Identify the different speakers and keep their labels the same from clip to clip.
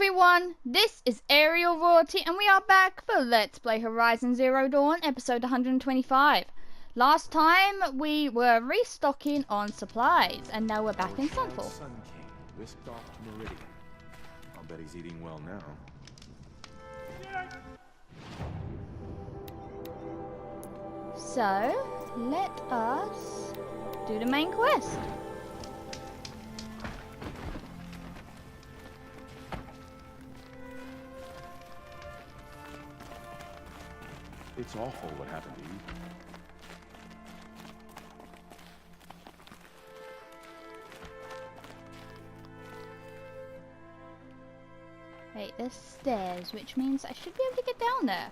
Speaker 1: everyone, this is Aerial Royalty and we are back for Let's Play Horizon Zero Dawn, episode 125. Last time we were restocking on supplies and now we're back in Sunfall.
Speaker 2: Sun King whisked off to Meridian. I'll bet he's eating well now.
Speaker 1: So, let us do the main quest.
Speaker 2: It's awful what happened to Eve.
Speaker 1: Wait, there's stairs, which means I should be able to get down there.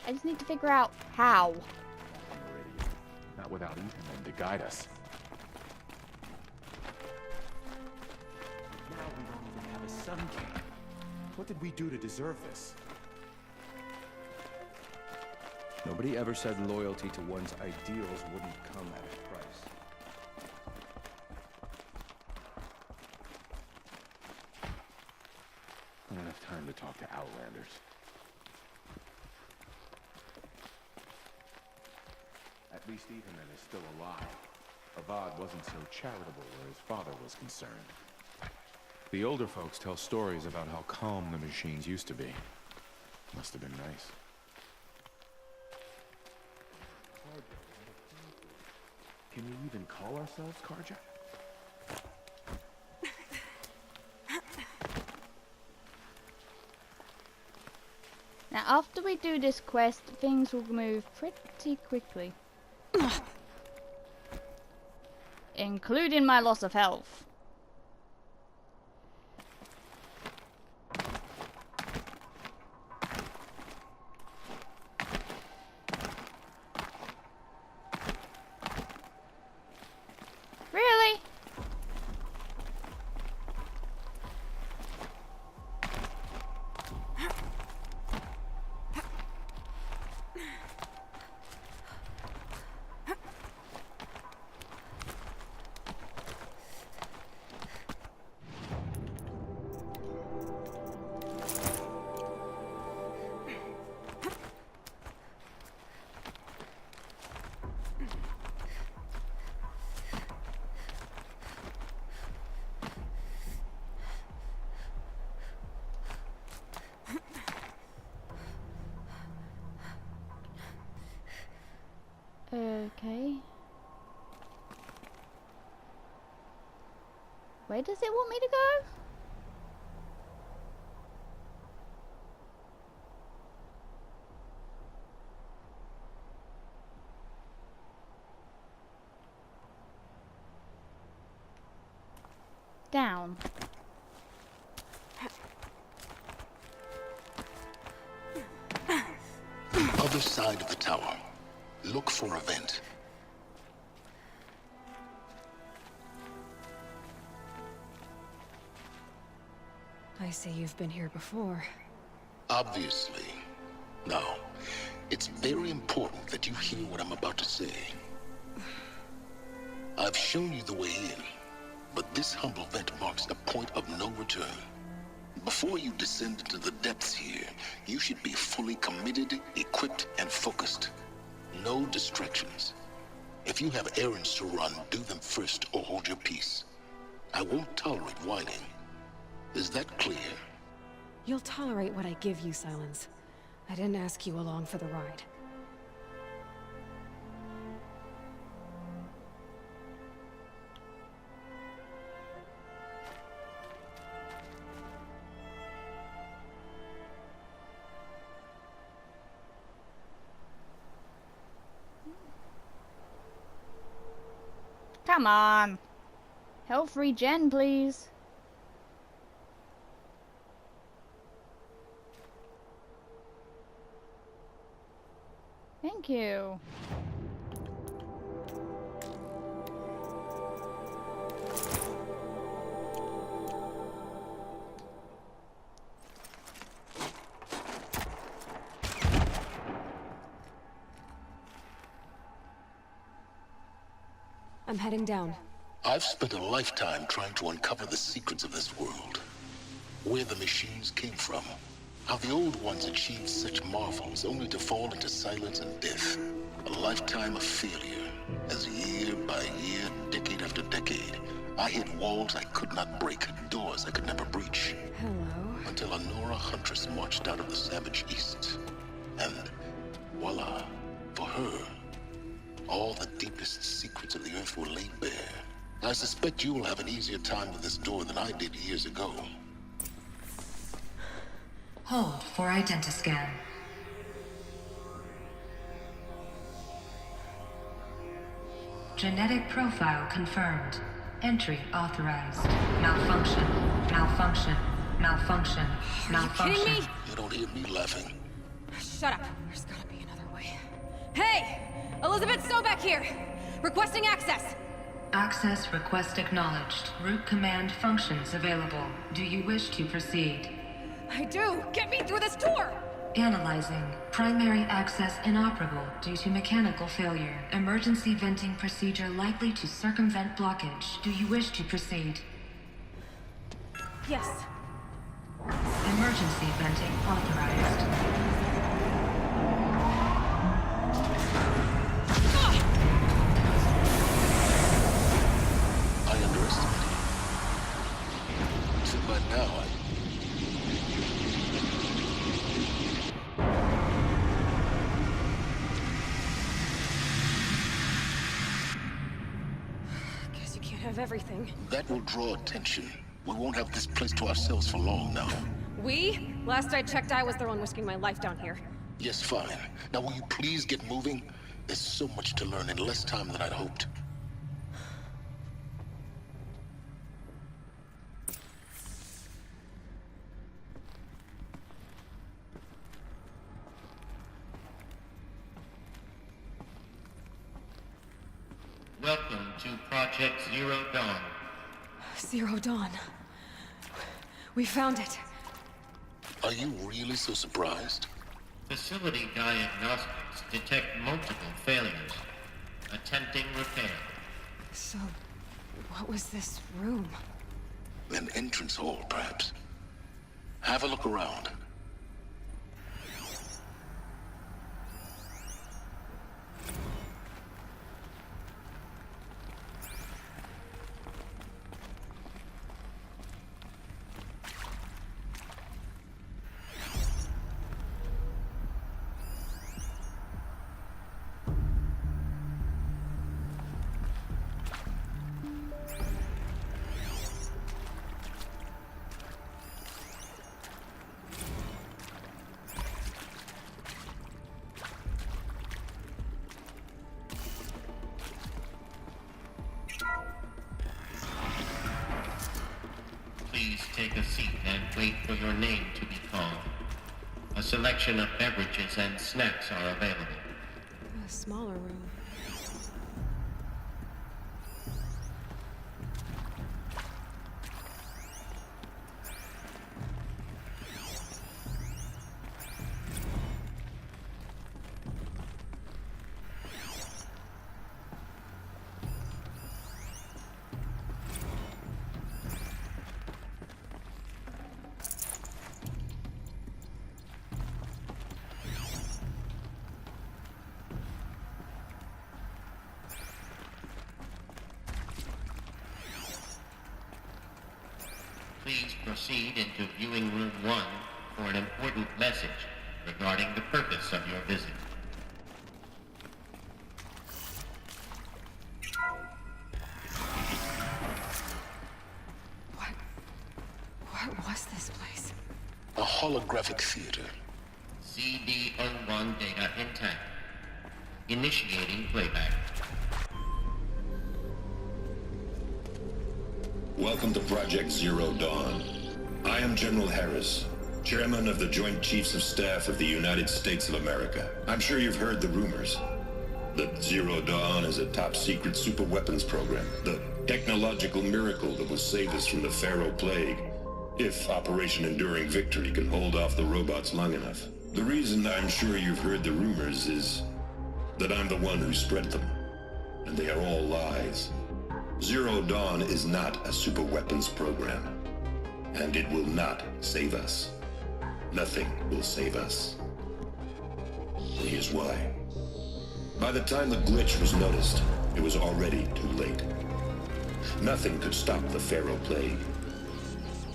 Speaker 1: I just need to figure out how.
Speaker 2: Meridian. Not without Ethan then to guide us. Now we don't even have a Sun King. What did we do to deserve this?
Speaker 3: Nobody ever said loyalty to one's ideals wouldn't come at a price.
Speaker 2: I don't have time to talk to Outlanders. At least Ethan is still alive. Avad wasn't so charitable where his father was concerned. The older folks tell stories about how calm the machines used to be. Must have been nice. Can we even call ourselves Carja?
Speaker 1: Now after we do this quest, things will move pretty quickly. Including my loss of health. Really? Okay. Where does it want me to go? Down.
Speaker 4: Other side of the tower. Look for a vent.
Speaker 5: I see you've been here before.
Speaker 4: Obviously. Now, it's very important that you hear what I'm about to say. I've shown you the way in, but this humble vent marks a point of no return. Before you descend into the depths here, you should be fully committed, equipped, and focused. No distractions. If you have errands to run, do them first or hold your peace. I won't tolerate whining. Is that clear?
Speaker 5: You'll tolerate what I give you, Silence. I didn't ask you along for the ride.
Speaker 1: Come on. Health regen, please. Thank you.
Speaker 5: I'm heading down.
Speaker 4: I've spent a lifetime trying to uncover the secrets of this world. where the machines came from. How the old ones achieved such marvels only to fall into silence and death. A lifetime of failure, as year by year, decade after decade, I hit walls I could not break, doors I could never breach.
Speaker 5: Hello.
Speaker 4: Until a Nora huntress marched out of the savage east. And voila, for her, all the deepest secrets of the earth were laid bare. I suspect you will have an easier time with this door than I did years ago.
Speaker 6: Hold for identiscan. Genetic profile confirmed. Entry authorized. Malfunction. Malfunction. Malfunction. Malfunction.
Speaker 5: Are you kidding me?
Speaker 4: You don't hear me laughing.
Speaker 5: Shut up. There's gotta be another way. Hey! Elizabeth Sobeck here! Requesting access!
Speaker 6: Access request acknowledged. Root command functions available. Do you wish to proceed?
Speaker 5: I do! Get me through this door!
Speaker 6: Analyzing. Primary access inoperable due to mechanical failure. Emergency venting procedure likely to circumvent blockage. Do you wish to proceed?
Speaker 5: Yes.
Speaker 6: Emergency venting authorized.
Speaker 4: I underestimated you. So by now,
Speaker 5: Guess you can't have everything.
Speaker 4: that will draw attention. We won't have this place to ourselves for long now.
Speaker 5: We? Last I checked, I was the one risking my life down here.
Speaker 4: Yes, fine. Now will you please get moving? There's so much to learn in less time than I'd hoped.
Speaker 7: Welcome to Project Zero Dawn.
Speaker 5: Zero Dawn. We found it.
Speaker 4: Are you really so surprised?
Speaker 7: Facility diagnostics detect multiple failures. Attempting repair.
Speaker 5: So, what was this room?
Speaker 4: An entrance hall, perhaps. Have a look around.
Speaker 7: Please take a seat and wait for your name to be called. A selection of beverages and snacks are available.
Speaker 5: A smaller room.
Speaker 7: Please proceed into viewing room 1 for an important message regarding the purpose of your visit.
Speaker 5: What was this place?
Speaker 4: A holographic theater.
Speaker 7: CD01 data intact. Initiating playback.
Speaker 8: Welcome to Project Zero Dawn. I am General Harris, Chairman of the Joint Chiefs of Staff of the United States of America. I'm sure you've heard the rumors that Zero Dawn is a top-secret superweapons program, the technological miracle that will save us from the Pharaoh Plague, if Operation Enduring Victory can hold off the robots long enough. The reason I'm sure you've heard the rumors is that I'm the one who spread them, and they are all lies. Zero Dawn is not a superweapons program. And it will not save us. Nothing will save us. And here's why. By the time the glitch was noticed, it was already too late. Nothing could stop the Pharaoh Plague.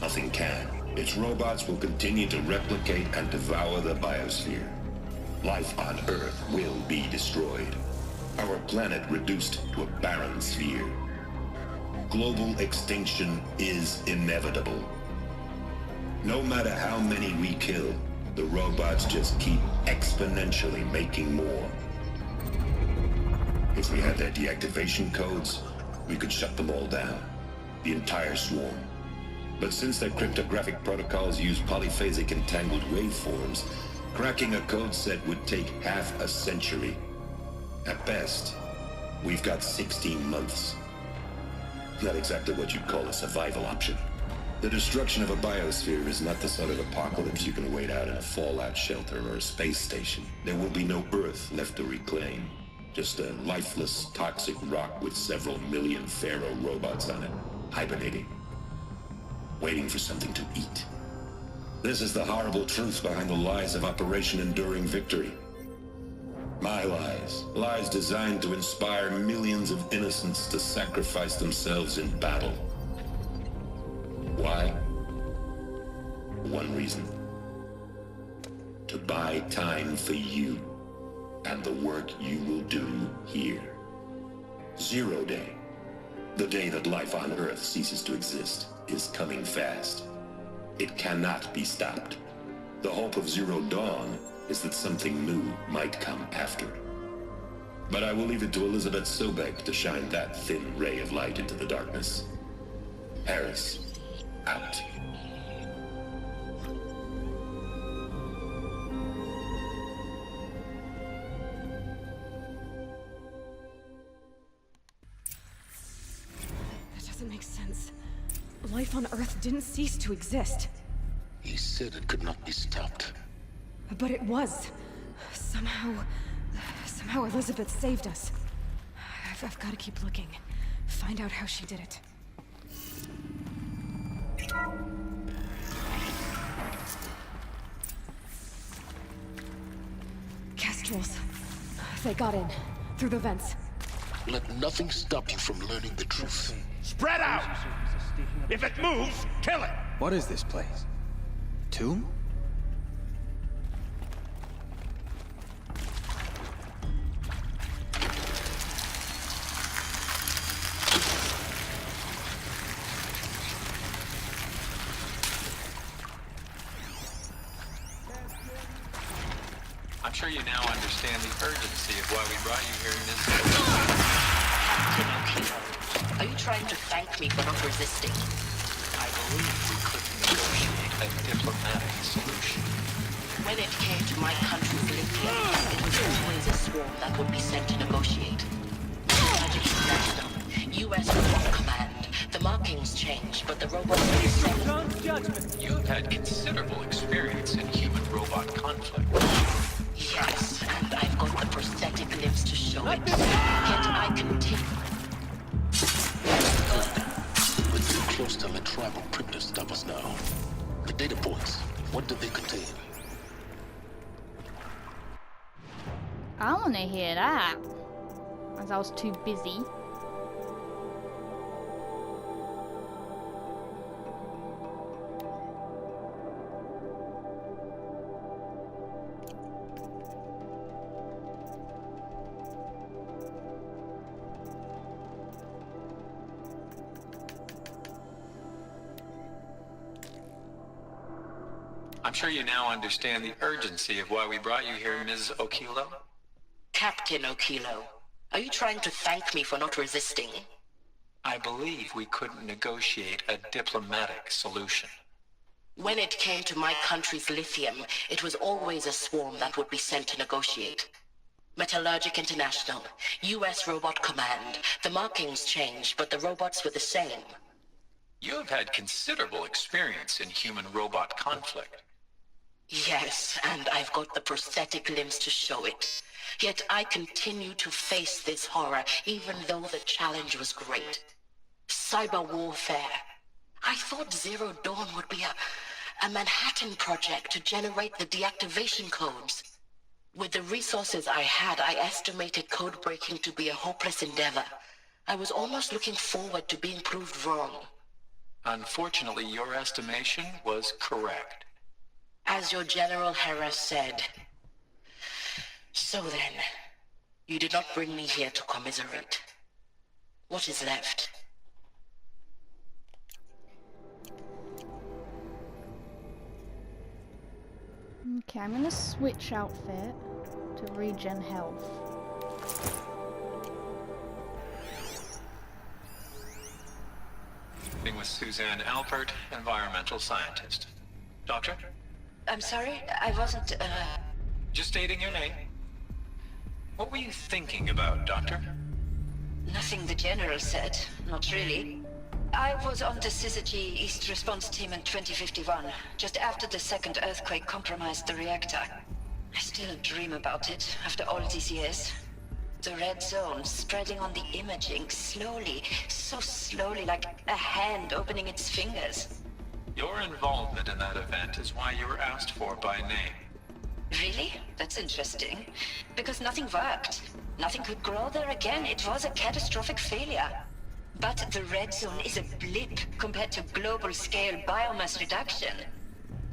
Speaker 8: Nothing can. Its robots will continue to replicate and devour the biosphere. Life on Earth will be destroyed. Our planet reduced to a barren sphere. Global extinction is inevitable. No matter how many we kill, the robots just keep exponentially making more. If we had their deactivation codes, we could shut them all down. The entire swarm. But since their cryptographic protocols use polyphasic entangled waveforms, cracking a code set would take half a century. At best, we've got 16 months. Not exactly what you'd call a survival option. The destruction of a biosphere is not the sort of apocalypse you can wait out in a fallout shelter or a space station. There will be no Earth left to reclaim. Just a lifeless, toxic rock with several million Pharaoh robots on it, hibernating. Waiting for something to eat. This is the horrible truth behind the lies of Operation Enduring Victory. My lies. Lies designed to inspire millions of innocents to sacrifice themselves in battle. Why? One reason. To buy time for you and the work you will do here. Zero Day. The day that life on Earth ceases to exist is coming fast. It cannot be stopped. The hope of Zero Dawn is that something new might come after. But I will leave it to Elizabeth Sobek to shine that thin ray of light into the darkness. Harris, out.
Speaker 5: That doesn't make sense. Life on Earth didn't cease to exist.
Speaker 4: He said it could not be stopped.
Speaker 5: But it was. Somehow Elizabeth saved us. I've got to keep looking. Find out how she did it. Kestrels. They got in. Through the vents.
Speaker 4: Let nothing stop you from learning the truth.
Speaker 9: Spread out! If it moves, kill it!
Speaker 3: What is this place? Tomb?
Speaker 10: I'm sure you now understand the urgency of why we brought you here in this...
Speaker 11: Are you trying to thank me for not resisting?
Speaker 10: I believe we couldn't negotiate a diplomatic solution.
Speaker 11: When it came to my country's lithium, it was always a swarm that would be sent to negotiate. Magic International, U.S. Robot Command. The markings changed, but the robots were the same.
Speaker 10: You have had considerable experience in human-robot conflict.
Speaker 11: Yes, and I've got the prosthetic limbs to show it. Yet I continue.
Speaker 4: We're too close to let tribal crypto stop us now. The data points, what do they contain?
Speaker 1: I want to hear that. As I was too busy.
Speaker 10: I'm sure you now understand the urgency of why we brought you here, Ms. Okilo.
Speaker 11: Captain Okilo, are you trying to thank me for not resisting?
Speaker 10: I believe we couldn't negotiate a diplomatic solution.
Speaker 11: When it came to my country's lithium, it was always a swarm that would be sent to negotiate. Metallurgic International, U.S. Robot Command. The markings changed, but the robots were the same.
Speaker 10: You have had considerable experience in human-robot conflict.
Speaker 11: Yes, and I've got the prosthetic limbs to show it. Yet I continue to face this horror, even though the challenge was great. Cyber warfare. I thought Zero Dawn would be a Manhattan project to generate the deactivation codes. With the resources I had, I estimated code breaking to be a hopeless endeavor. I was almost looking forward to being proved wrong.
Speaker 10: Unfortunately, your estimation was correct.
Speaker 11: As your General Harris said. So then, you did not bring me here to commiserate. What is left?
Speaker 1: Okay, I'm gonna switch outfit to regen health.
Speaker 10: Being with Suzanne Alpert, environmental scientist. Doctor?
Speaker 11: I'm sorry, I wasn't,
Speaker 10: Just stating your name. What were you thinking about, Doctor?
Speaker 12: Nothing the General said, not really. I was on the Syzygy East Response Team in 2051, just after the second earthquake compromised the reactor. I still dream about it, after all these years. The red zone spreading on the imaging, slowly, so slowly, like a hand opening its fingers.
Speaker 10: Your involvement in that event is why you were asked for by name.
Speaker 12: Really? That's interesting. Because nothing worked. Nothing could grow there again. It was a catastrophic failure. But the red zone is a blip compared to global-scale biomass reduction.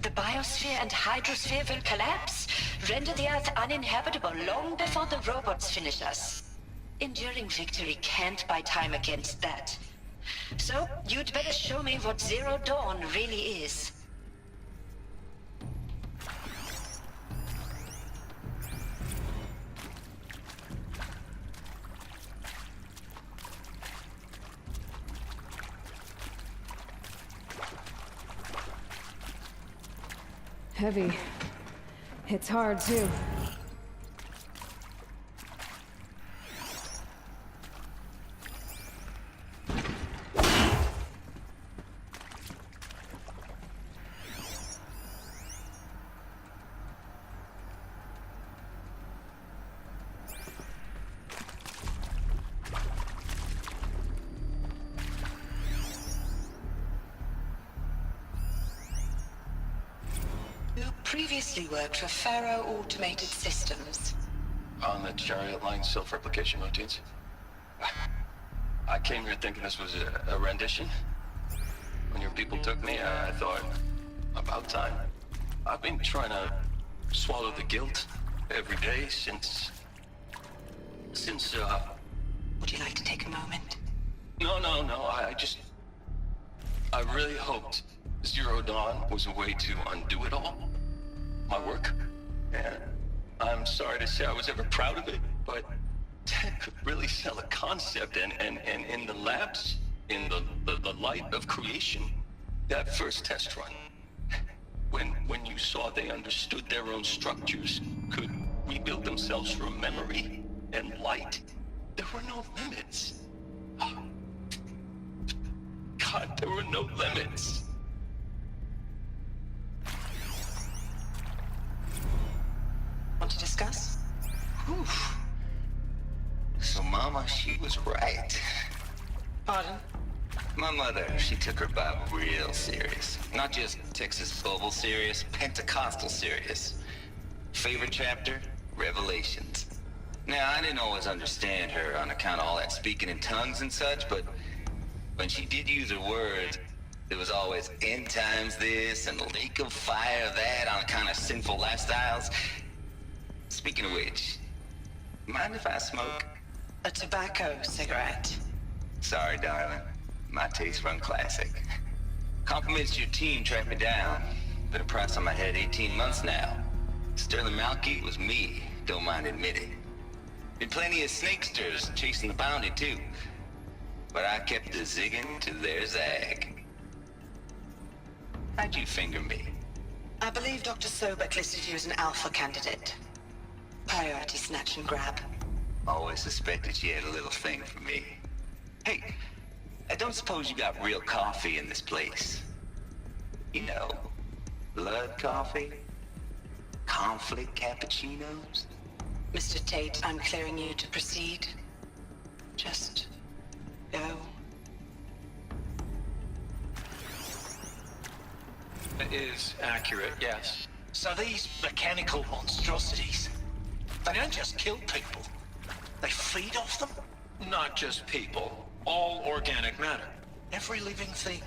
Speaker 12: The biosphere and hydrosphere will collapse, render the Earth uninhabitable long before the robots finish us. Enduring victory can't buy time against that. So, you'd better show me what Zero Dawn really is.
Speaker 5: Heavy. It's hard, too.
Speaker 11: Previously worked for Faro Automated Systems.
Speaker 13: On the Chariot Line self-replication routines? I came here thinking this was a rendition. When your people took me, I thought, about time. I've been trying to swallow the guilt every day since...
Speaker 11: Would you like to take a moment?
Speaker 13: No, I really hoped Zero Dawn was a way to undo it all. My work. And I'm sorry to say I was ever proud of it, but Ted could really sell a concept, and in the labs, in the light of creation, that first test run, when you saw they understood their own structures, could rebuild themselves from memory and light, there were no limits. God, there were no limits.
Speaker 11: Want to discuss?
Speaker 13: Whew. So Mama, she was right.
Speaker 11: Pardon?
Speaker 14: My mother, she took her Bible real serious. Not just Texas Bible serious, Pentecostal serious. Favorite chapter? Revelations. Now, I didn't always understand her on account of all that speaking in tongues and such, but when she did use her words, there was always end times this and lake of fire that on account of sinful lifestyles. Speaking of which, mind if I smoke?
Speaker 11: A tobacco cigarette.
Speaker 14: Sorry, darling. My taste run classic. Compliments to your team tracked me down. Been a price on my head 18 months now. Sterling Malky was me, don't mind admitting. Been plenty of snakesters chasing the bounty too. But I kept the zigging to their zag. How'd you finger me?
Speaker 11: I believe Dr. Sobek listed you as an alpha candidate. Priority snatch and grab.
Speaker 14: Always suspected she had a little thing for me. Hey, I don't suppose you got real coffee in this place? You know, blood coffee? Conflict cappuccinos?
Speaker 11: Mr. Tate, I'm clearing you to proceed. Just go.
Speaker 10: is accurate, yes.
Speaker 9: So these mechanical monstrosities, they don't just kill people, they feed off them?
Speaker 10: Not just people, all organic matter.
Speaker 9: Every living thing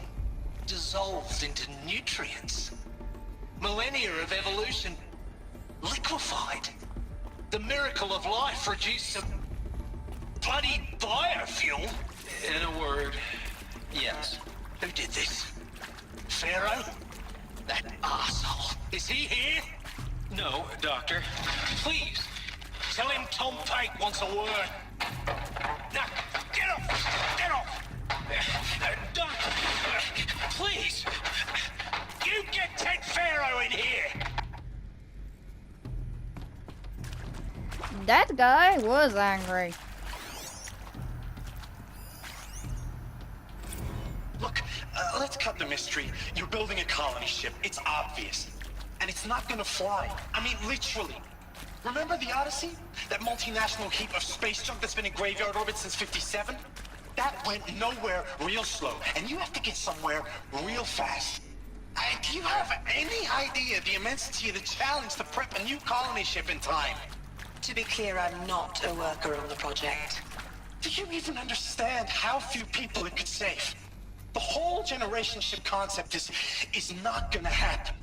Speaker 9: dissolves into nutrients. Millennia of evolution liquefied. The miracle of life reduced to bloody biofuel.
Speaker 10: In a word, yes.
Speaker 9: Who did this? Pharaoh? That arsehole. Is he here?
Speaker 10: No, Doctor.
Speaker 9: Please, tell him Tom Pate wants a word. Now, get off! Get off! Doctor, please! You get Ted Pharaoh in here!
Speaker 1: That guy was angry.
Speaker 15: Look, let's cut the mystery. You're building a colony ship. It's obvious. And it's not gonna fly. I mean, literally. Remember the Odyssey? That multinational heap of space junk that's been in graveyard orbit since '57? That went nowhere real slow. And you have to get somewhere real fast. Do you have any idea the immensity of the challenge to prep a new colony ship in time?
Speaker 11: To be clear, I'm not a worker on the project.
Speaker 15: Do you even understand how few people it could save? The whole generation ship concept is not gonna happen.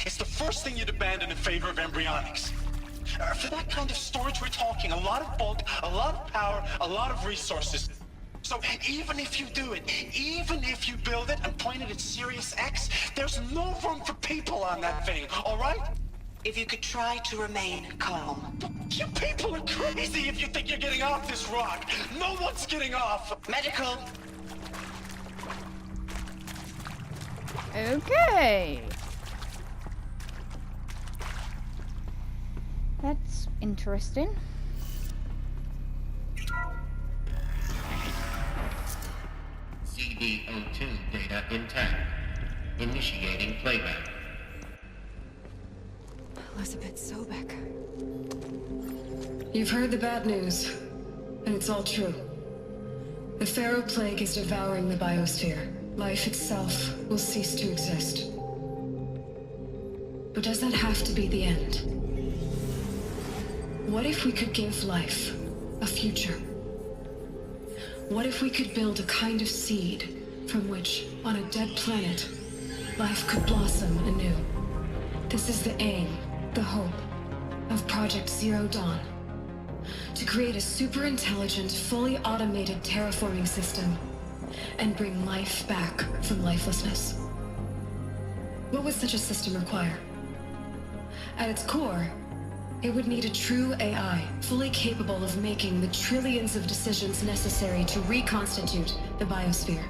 Speaker 15: It's the first thing you'd abandon in favor of embryonics. For that kind of storage, we're talking a lot of bulk, a lot of power, a lot of resources. So even if you do it, even if you build it and point it at Sirius X, there's no room for people on that thing, all right?
Speaker 11: If you could try to remain calm.
Speaker 15: You people are crazy if you think you're getting off this rock. No one's getting off.
Speaker 11: Medical.
Speaker 1: Okay. That's interesting.
Speaker 7: CD02 data intact. Initiating playback.
Speaker 5: Elizabeth Sobek. You've heard the bad news, and it's all true. The Pharaoh Plague is devouring the biosphere. Life itself will cease to exist. But does that have to be the end? What if we could give life a future? What if we could build a kind of seed from which, on a dead planet, life could blossom anew? This is the aim, the hope, of Project Zero Dawn. To create a super-intelligent, fully automated terraforming system and bring life back from lifelessness. What would such a system require? At its core, it would need a true AI, fully capable of making the trillions of decisions necessary to reconstitute the biosphere.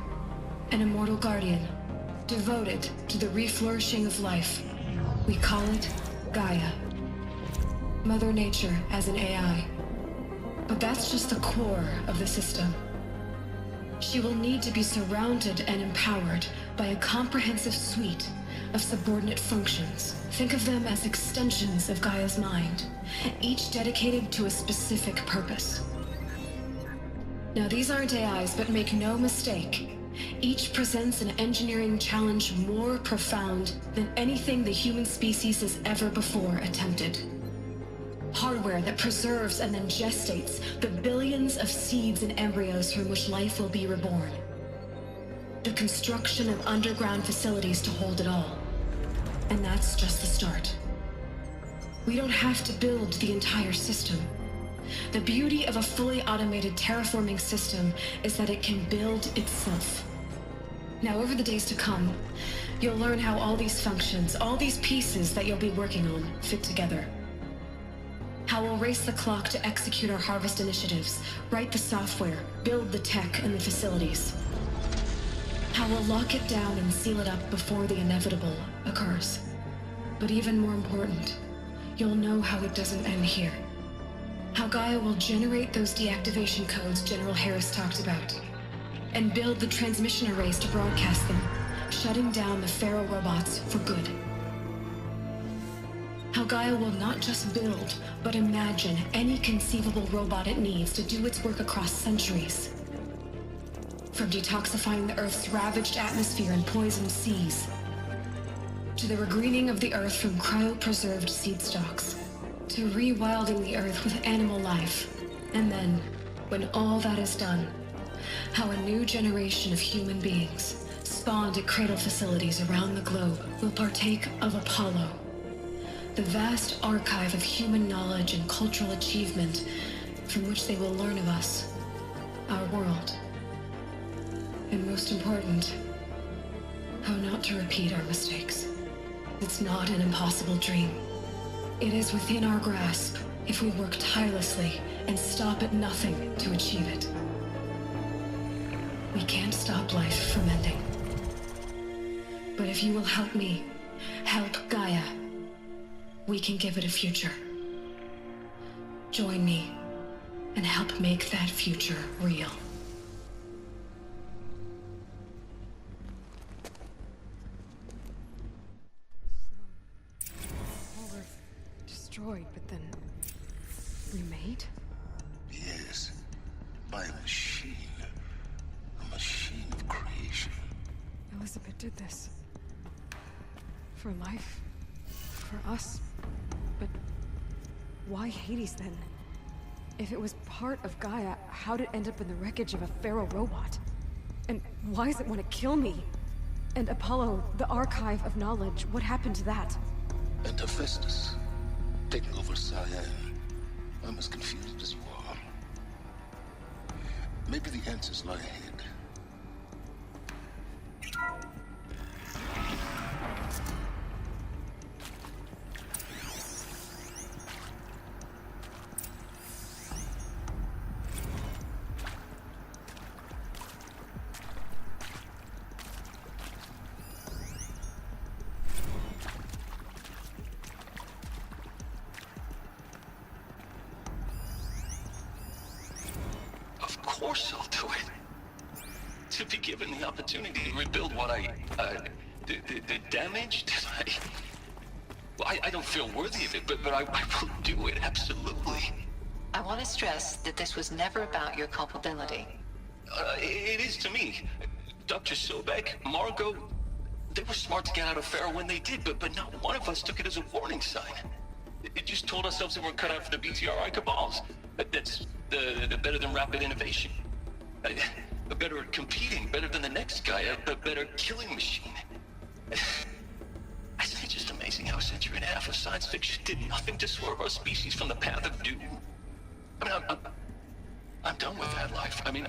Speaker 5: An immortal guardian, devoted to the reflourishing of life. We call it Gaia. Mother Nature as an AI. But that's just the core of the system. She will need to be surrounded and empowered by a comprehensive suite of subordinate functions. Think of them as extensions of Gaia's mind, each dedicated to a specific purpose. Now, these aren't AIs, but make no mistake, each presents an engineering challenge more profound than anything the human species has ever before attempted. Hardware that preserves and then gestates the billions of seeds and embryos from which life will be reborn. The construction of underground facilities to hold it all. And that's just the start. We don't have to build the entire system. The beauty of a fully automated terraforming system is that it can build itself. Now, over the days to come, you'll learn how all these functions, all these pieces that you'll be working on, fit together. How we'll race the clock to execute our harvest initiatives, write the software, build the tech and the facilities. How we'll lock it down and seal it up before the inevitable occurs. But even more important, you'll know how it doesn't end here. How Gaia will generate those deactivation codes General Harris talked about, and build the transmission arrays to broadcast them, shutting down the Pharaoh robots for good. How Gaia will not just build, but imagine any conceivable robot it needs to do its work across centuries. From detoxifying the Earth's ravaged atmosphere and poisoned seas, to the regreening of the Earth from cryopreserved seed stalks, to rewilding the Earth with animal life. And then, when all that is done, how a new generation of human beings, spawned at cradle facilities around the globe, will partake of Apollo, the vast archive of human knowledge and cultural achievement from which they will learn of us, our world, and most important, how not to repeat our mistakes. It's not an impossible dream. It is within our grasp if we work tirelessly and stop at nothing to achieve it. We can't stop life from ending. But if you will help me, help Gaia, we can give it a future. Join me and help make that future real. Destroyed, but then remade?
Speaker 4: Yes, by a machine. A machine of creation.
Speaker 5: Elizabeth did this. For life. For us. But why Hades then? If it was part of Gaia, how'd it end up in the wreckage of a Pharaoh robot? And why does it want to kill me? And Apollo, the archive of knowledge, what happened to that?
Speaker 4: And Hephaestus, taking over Cyan. I'm as confused as you are. Maybe the answers lie ahead.
Speaker 13: Of course I'll do it. To be given the opportunity to rebuild what the damage that well, I don't feel worthy of it, but I will do it, absolutely.
Speaker 11: I want to stress that this was never about your culpability.
Speaker 13: It is to me. Dr. Sobek, Margot, they were smart to get out of Pharaoh when they did, but not one of us took it as a warning sign. It just told ourselves that we're cut out for the BTRI cabals. That's the better than rapid innovation. Better at competing, better than the next guy, a better killing machine. I think it's just amazing how a century and a half of science fiction did nothing to swerve our species from the path of doom. I mean, I'm done with that life. I mean,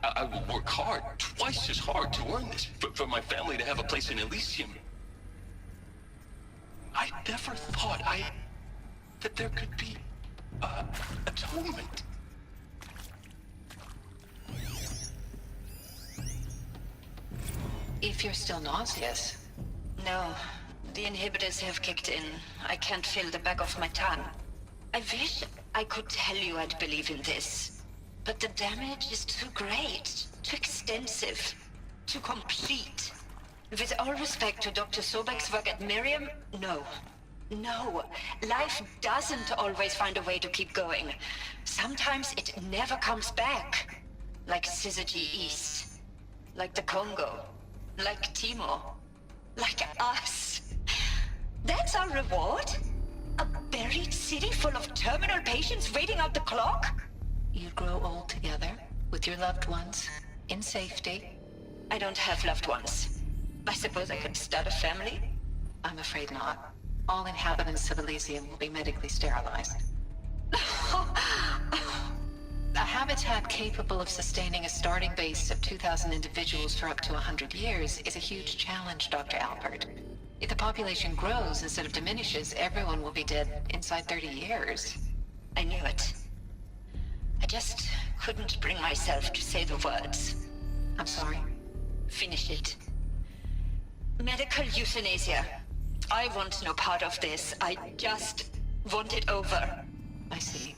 Speaker 13: I will work hard, twice as hard to earn this, for my family to have a place in Elysium. I never thought that there could be atonement.
Speaker 11: If you're still nauseous.
Speaker 12: No, the inhibitors have kicked in. I can't feel the back of my tongue. I wish I could tell you I'd believe in this. But the damage is too great, too extensive, too complete. With all respect to Dr. Sobek's work at Miriam, no. No, life doesn't always find a way to keep going. Sometimes it never comes back. Like Syzygy East. Like the Congo. Like Timor. Like us. That's our reward? A buried city full of terminal patients waiting out the clock?
Speaker 11: You grow old together, with your loved ones, in safety.
Speaker 12: I don't have loved ones. I suppose I could start a family?
Speaker 11: I'm afraid not. All inhabitants of Elysium will be medically sterilized. A habitat capable of sustaining a starting base of 2,000 individuals for up to 100 years is a huge challenge, Dr. Alpert. If the population grows instead of diminishes, everyone will be dead inside 30 years.
Speaker 12: I knew it. I just couldn't bring myself to say the words.
Speaker 11: I'm sorry.
Speaker 12: Finish it. Medical euthanasia. I want no part of this. I just want it over.
Speaker 11: I see.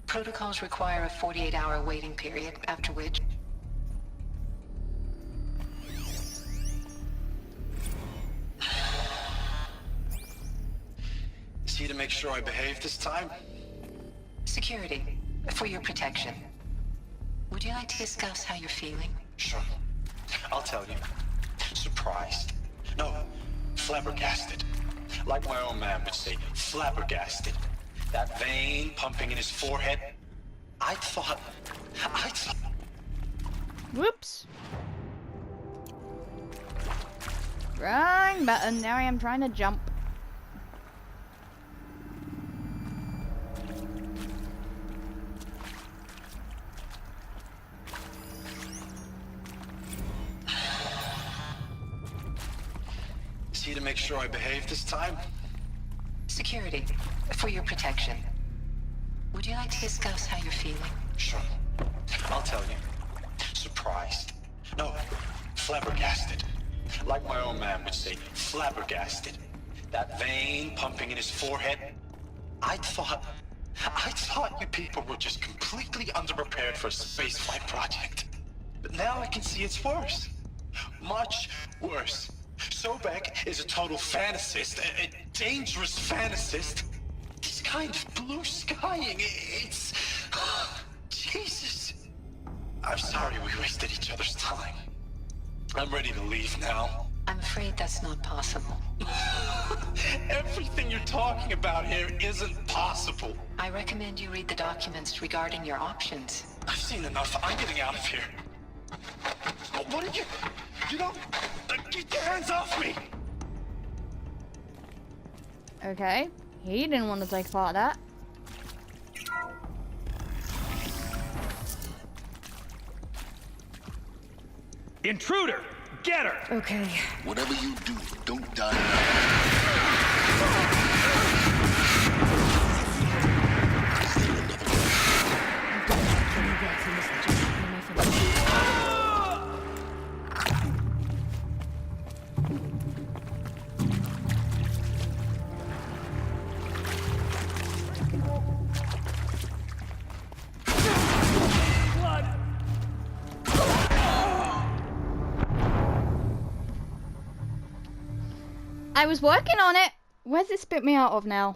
Speaker 11: Protocols require a 48-hour waiting period, after which...
Speaker 15: Is he to make sure I behave this time?
Speaker 11: Security, for your protection. Would you like to discuss how you're feeling?
Speaker 15: Sure. I'll tell you. Surprised. No, flabbergasted. Like my own man would say, flabbergasted. That vein pumping in his forehead. I thought...
Speaker 1: Whoops. Wrong button. Now I am trying to jump.
Speaker 15: See to make sure I behave this time?
Speaker 6: Security, for your protection. Would you like to discuss how you're feeling?
Speaker 15: Sure. I'll tell you. Surprised. No, flabbergasted. Like my own man would say, flabbergasted. That vein pumping in his forehead. I thought you people were just completely underprepared for a spaceflight project. But now I can see it's worse. Much worse. Sobek is a total fantasist, a dangerous fantasist. This kind of blue skying, it's... Jesus. I'm sorry we wasted each other's time. I'm ready to leave now.
Speaker 6: I'm afraid that's not possible.
Speaker 15: Everything you're talking about here isn't possible.
Speaker 6: I recommend you read the documents regarding your options.
Speaker 15: I've seen enough. I'm getting out of here. What are you... You don't... Get your hands off me!
Speaker 1: Okay. He didn't want to take part of that.
Speaker 9: Intruder! Get her!
Speaker 5: Okay.
Speaker 4: Whatever you do, don't die now.
Speaker 1: I was working on it. Where's it spit me out of now?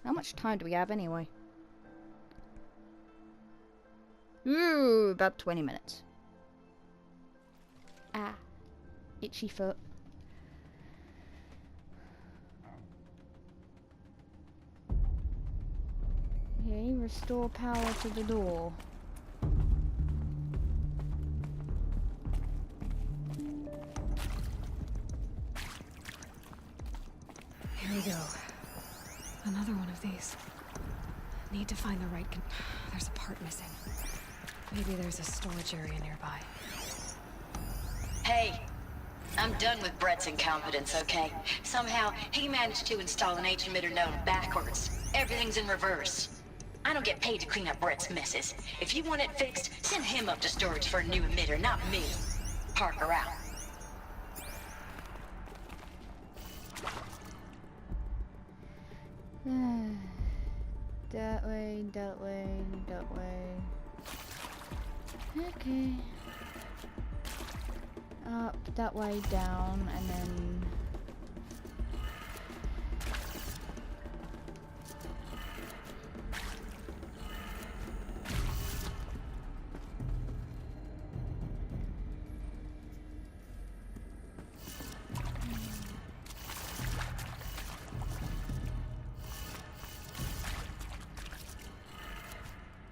Speaker 1: How much time do we have anyway? Ooh, about 20 minutes. Ah, itchy foot. Okay, restore power to the door.
Speaker 5: Here we go. Another one of these. Need to find the right there's a part missing. Maybe there's a storage area nearby.
Speaker 11: Hey, I'm done with Brett's incompetence, okay? Somehow, he managed to install an H-emitter node backwards. Everything's in reverse. I don't get paid to clean up Brett's messes. If you want it fixed, send him up to storage for a new emitter, not me. Parker out.
Speaker 1: That way, that way, that way. Okay. Up, that way, down, and then...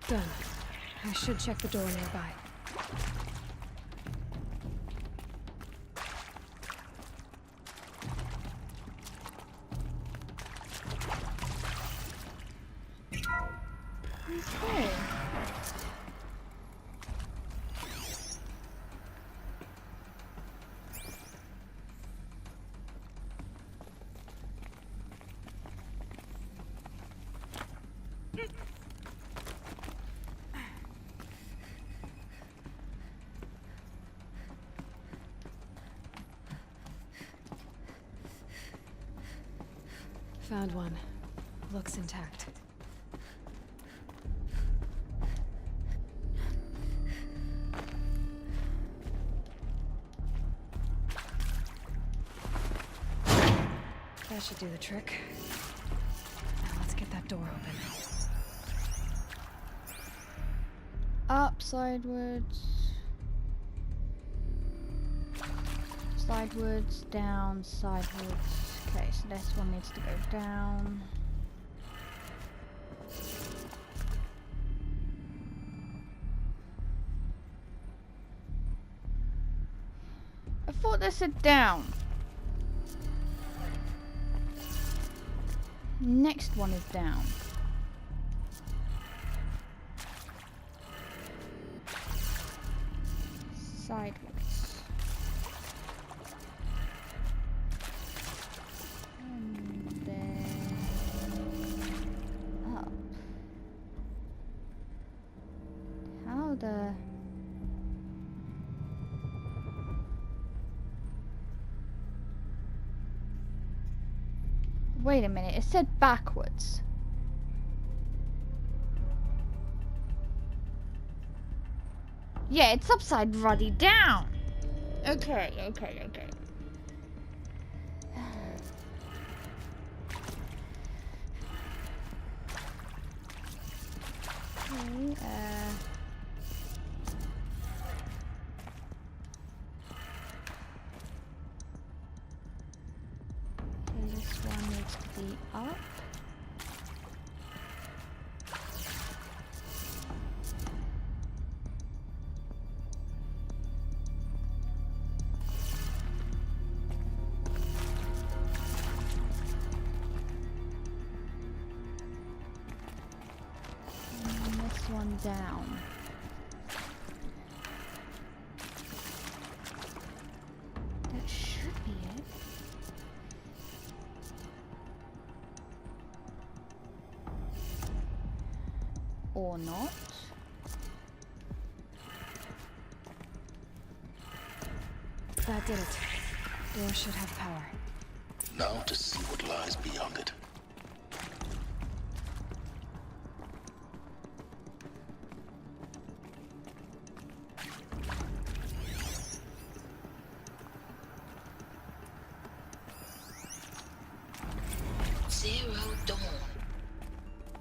Speaker 5: Done. I should check the door nearby.
Speaker 1: Okay.
Speaker 5: Found one. Looks intact. That should do the trick. Now let's get that door open.
Speaker 1: Up, sideways. Sidewards, down, sidewards. Okay, so this one needs to go down. I thought they said down. Next one is down. Sideways. And then up. How the... Wait a minute, it said backwards. Yeah, it's upside ruddy down. Okay. Okay, this one needs to be up. And this one down. That should be it. Or not.
Speaker 5: That did it. Door should have power.
Speaker 4: Now to see what lies beyond it.
Speaker 11: Zero Dawn.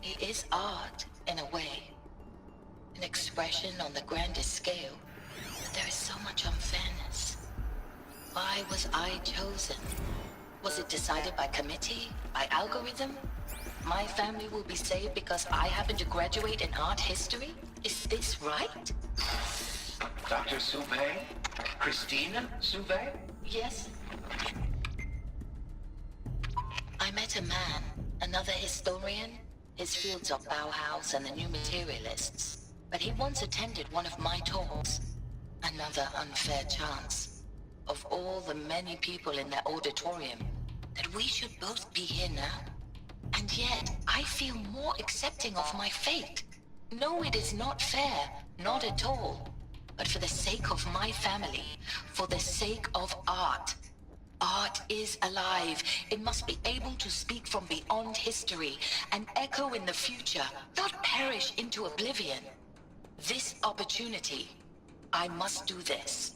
Speaker 11: It is art, in a way. An expression on the grandest scale. But there is so much unfairness. Why was I chosen? Was it decided by committee? By algorithm? My family will be saved because I happen to graduate in art history? Is this right?
Speaker 7: Dr. Sauvé? Christina Sauvé?
Speaker 11: Yes. I met a man, another historian. His fields are Bauhaus and the New Materialists. But he once attended one of my talks. Another unfair chance. Of all the many people in that auditorium, that we should both be here now. And yet, I feel more accepting of my fate. No, it is not fair. Not at all. But for the sake of my family, for the sake of art. Art is alive. It must be able to speak from beyond history and echo in the future, not perish into oblivion. This opportunity, I must do this.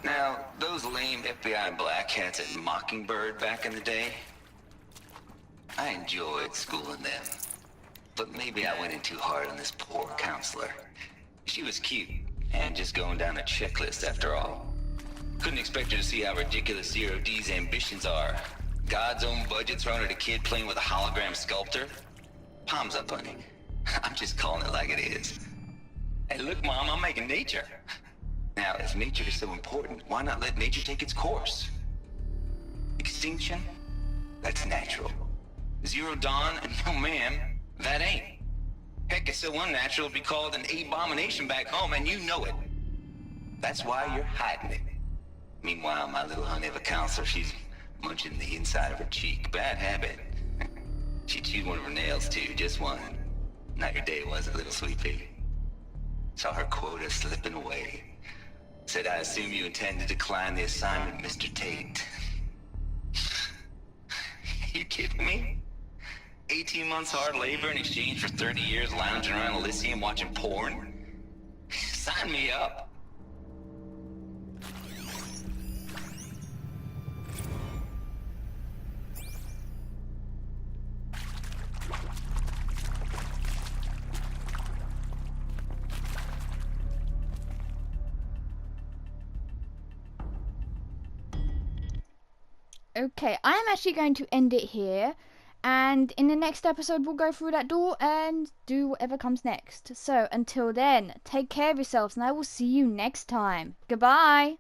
Speaker 14: Now, those lame FBI black hats at Mockingbird back in the day, I enjoyed schooling them. But maybe I went in too hard on this poor counselor. She was cute, and just going down a checklist after all. Couldn't expect her to see how ridiculous Zero D's ambitions are. God's own budget thrown at a kid playing with a hologram sculptor? Palms up, honey. I'm just calling it like it is. Hey, look, Mom, I'm making nature. Now, if nature is so important, why not let nature take its course? Extinction? That's natural. Zero Dawn? No, ma'am, that ain't. Heck, it's so unnatural to be called an abomination back home, and you know it. That's why you're hiding it. Meanwhile, my little honey of a counselor, she's munching the inside of her cheek. Bad habit. She chewed one of her nails, too, just one. Not your day, was it, little sweet pea? Saw her quota slipping away. Said, I assume you intend to decline the assignment, Mr. Tate. You kidding me? 18 months hard labor in exchange for 30 years lounging around Elysium watching porn? Sign me up.
Speaker 1: Okay, I am actually going to end it here. And in the next episode, we'll go through that door and do whatever comes next. So, until then, take care of yourselves, and I will see you next time. Goodbye!